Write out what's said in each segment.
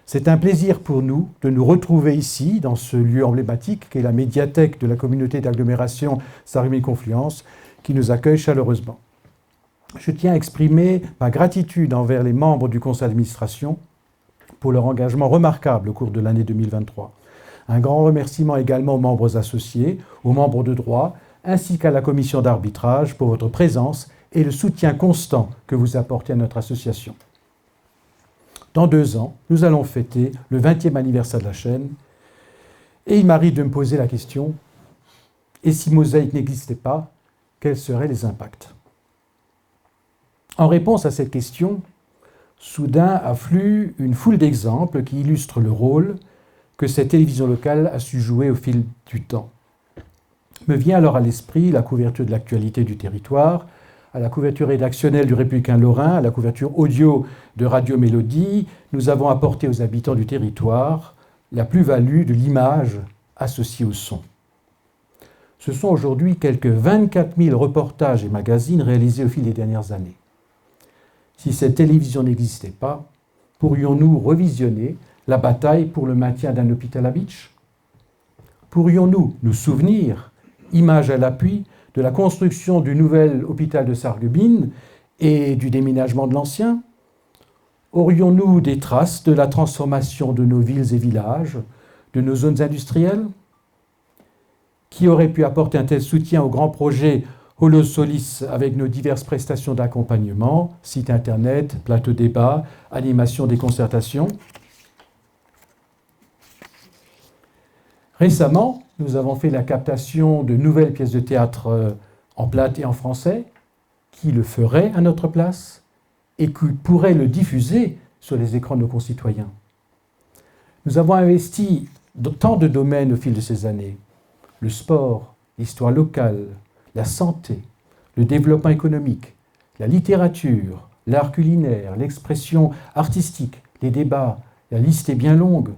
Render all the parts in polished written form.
C'est un plaisir pour nous de nous retrouver ici, dans ce lieu emblématique qu'est la médiathèque de la communauté d'agglomération Sarreguemines-Confluence, qui nous accueille chaleureusement. Je tiens à exprimer ma gratitude envers les membres du conseil d'administration pour leur engagement remarquable au cours de l'année 2023. Un grand remerciement également aux membres associés, aux membres de droit, ainsi qu'à la commission d'arbitrage pour votre présence et le soutien constant que vous apportez à notre association. Dans 2 ans, nous allons fêter le 20e anniversaire de la chaîne et il m'arrive de me poser la question, et si Mosaïque n'existait pas, quels seraient les impacts? En réponse à cette question, soudain afflue une foule d'exemples qui illustrent le rôle que cette télévision locale a su jouer au fil du temps. Me vient alors à l'esprit la couverture de l'actualité du territoire, à la couverture rédactionnelle du Républicain Lorrain, à la couverture audio de Radio Mélodie. Nous avons apporté aux habitants du territoire la plus-value de l'image associée au son. Ce sont aujourd'hui quelques 24 000 reportages et magazines réalisés au fil des dernières années. Si cette télévision n'existait pas, pourrions-nous revisionner la bataille pour le maintien d'un hôpital à Bitche? Pourrions-nous nous souvenir, image à l'appui, de la construction du nouvel hôpital de Sarreguemines et du déménagement de l'ancien? Aurions-nous des traces de la transformation de nos villes et villages, de nos zones industrielles? Qui aurait pu apporter un tel soutien au grand projet Holo Solis avec nos diverses prestations d'accompagnement, site internet, plateau débat, animation des concertations? Récemment, nous avons fait la captation de nouvelles pièces de théâtre en plate et en français. Qui le ferait à notre place et qui pourrait le diffuser sur les écrans de nos concitoyens? Nous avons investi dans tant de domaines au fil de ces années. Le sport, l'histoire locale, la santé, le développement économique, la littérature, l'art culinaire, l'expression artistique, les débats, la liste est bien longue.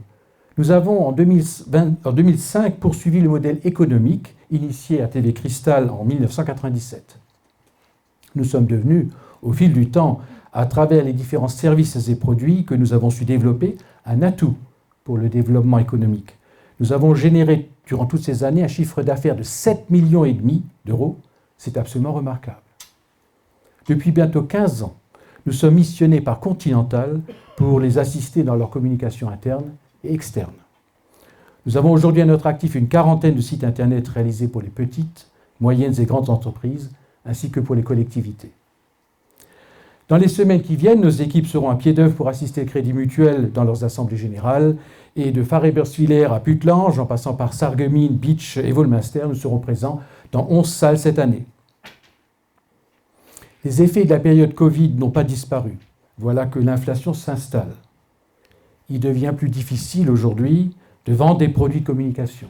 Nous avons en 2005 poursuivi le modèle économique initié à TV Cristal en 1997. Nous sommes devenus, au fil du temps, à travers les différents services et produits que nous avons su développer, un atout pour le développement économique. Nous avons généré, durant toutes ces années, un chiffre d'affaires de 7,5 millions d'euros. C'est absolument remarquable. Depuis bientôt 15 ans, nous sommes missionnés par Continental pour les assister dans leur communication interne et externe. Nous avons aujourd'hui à notre actif une quarantaine de sites internet réalisés pour les petites, moyennes et grandes entreprises, ainsi que pour les collectivités. Dans les semaines qui viennent, nos équipes seront à pied d'œuvre pour assister le Crédit Mutuel dans leurs assemblées générales, et de Fare-Ebersviller à Puttelange, en passant par Sarreguemines, Bitche et Volminster, nous serons présents dans 11 salles cette année. Les effets de la période Covid n'ont pas disparu. Voilà que l'inflation s'installe. Il devient plus difficile aujourd'hui de vendre des produits de communication.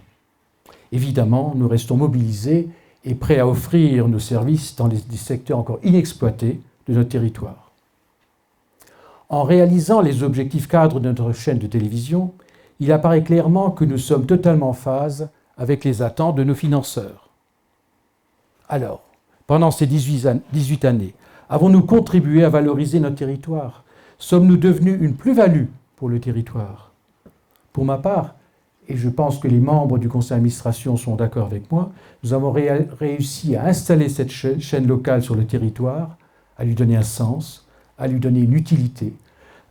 Évidemment, nous restons mobilisés et prêts à offrir nos services dans des secteurs encore inexploités de notre territoire. En réalisant les objectifs cadres de notre chaîne de télévision, il apparaît clairement que nous sommes totalement en phase avec les attentes de nos financeurs. Alors, pendant ces 18 années, avons-nous contribué à valoriser notre territoire? Sommes-nous devenus une plus-value pour le territoire? Pour ma part, et je pense que les membres du conseil d'administration sont d'accord avec moi, nous avons réussi à installer cette chaîne locale sur le territoire, à lui donner un sens, à lui donner une utilité,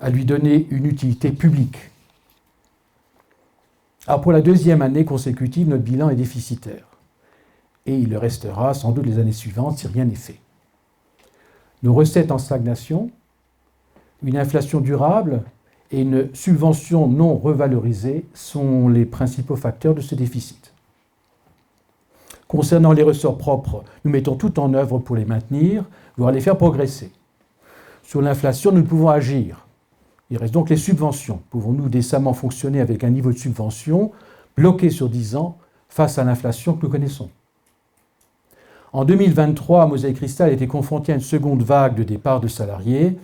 à lui donner une utilité publique. Alors pour la 2e année consécutive, notre bilan est déficitaire. Et il le restera sans doute les années suivantes si rien n'est fait. Nos recettes en stagnation, une inflation durable et une subvention non revalorisée sont les principaux facteurs de ce déficit. Concernant les ressorts propres, nous mettons tout en œuvre pour les maintenir, voire les faire progresser. Sur l'inflation, nous pouvons agir. Il reste donc les subventions. Pouvons-nous décemment fonctionner avec un niveau de subvention bloqué sur 10 ans face à l'inflation que nous connaissons? En 2023, Mosaïque Cristal a été confronté à une seconde vague de départs de salariés.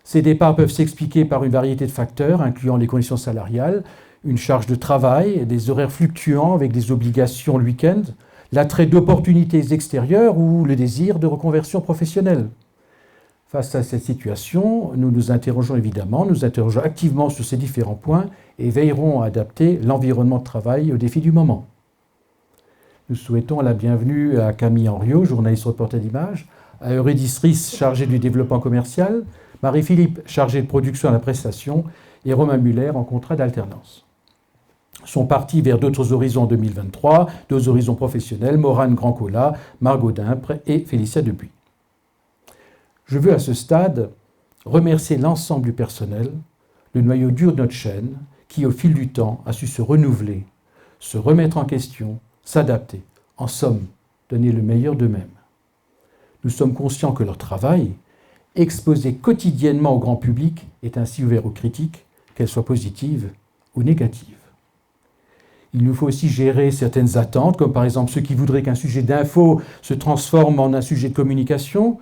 Ces départs peuvent s'expliquer par une variété de facteurs, incluant les conditions salariales, une charge de travail, des horaires fluctuants avec des obligations le week-end, l'attrait d'opportunités extérieures ou le désir de reconversion professionnelle. Face à cette situation, nous nous interrogeons activement sur ces différents points et veillerons à adapter l'environnement de travail aux défis du moment. Nous souhaitons la bienvenue à Camille Henriot, journaliste reporter d'image, à Eurydice Ries, chargée du développement commercial, Marie-Philippe, chargée de production à la prestation, et Romain Muller en contrat d'alternance. Sont partis vers d'autres horizons en 2023, d'autres horizons professionnels, Morane Grandcola, Margot Dimpre et Félicia Dupuis. Je veux à ce stade remercier l'ensemble du personnel, le noyau dur de notre chaîne, qui au fil du temps a su se renouveler, se remettre en question, s'adapter, en somme, donner le meilleur d'eux-mêmes. Nous sommes conscients que leur travail, exposé quotidiennement au grand public, est ainsi ouvert aux critiques, qu'elles soient positives ou négatives. Il nous faut aussi gérer certaines attentes, comme par exemple ceux qui voudraient qu'un sujet d'info se transforme en un sujet de communication.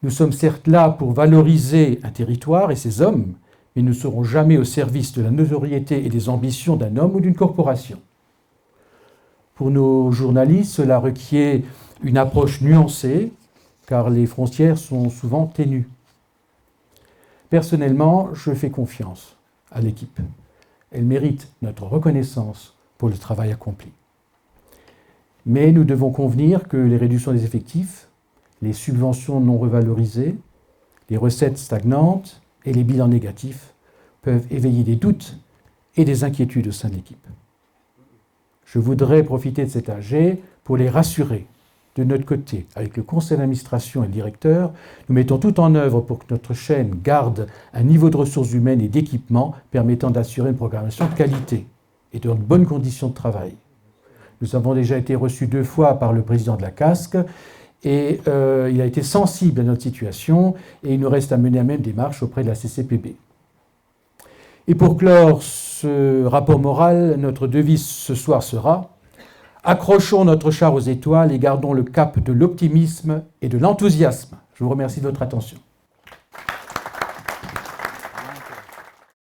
Nous sommes certes là pour valoriser un territoire et ses hommes, mais nous ne serons jamais au service de la notoriété et des ambitions d'un homme ou d'une corporation. Pour nos journalistes, cela requiert une approche nuancée, car les frontières sont souvent ténues. Personnellement, je fais confiance à l'équipe. Elle mérite notre reconnaissance pour le travail accompli. Mais nous devons convenir que les réductions des effectifs, les subventions non revalorisées, les recettes stagnantes et les bilans négatifs peuvent éveiller des doutes et des inquiétudes au sein de l'équipe. Je voudrais profiter de cet AG pour les rassurer. De notre côté, avec le conseil d'administration et le directeur, nous mettons tout en œuvre pour que notre chaîne garde un niveau de ressources humaines et d'équipement permettant d'assurer une programmation de qualité et de bonnes conditions de travail. Nous avons déjà été reçus 2 fois par le président de la CASC et il a été sensible à notre situation et il nous reste à mener la même démarche auprès de la CCPB. Et pour clore ce rapport moral, notre devise ce soir sera « Accrochons notre char aux étoiles et gardons le cap de l'optimisme et de l'enthousiasme ». Je vous remercie de votre attention.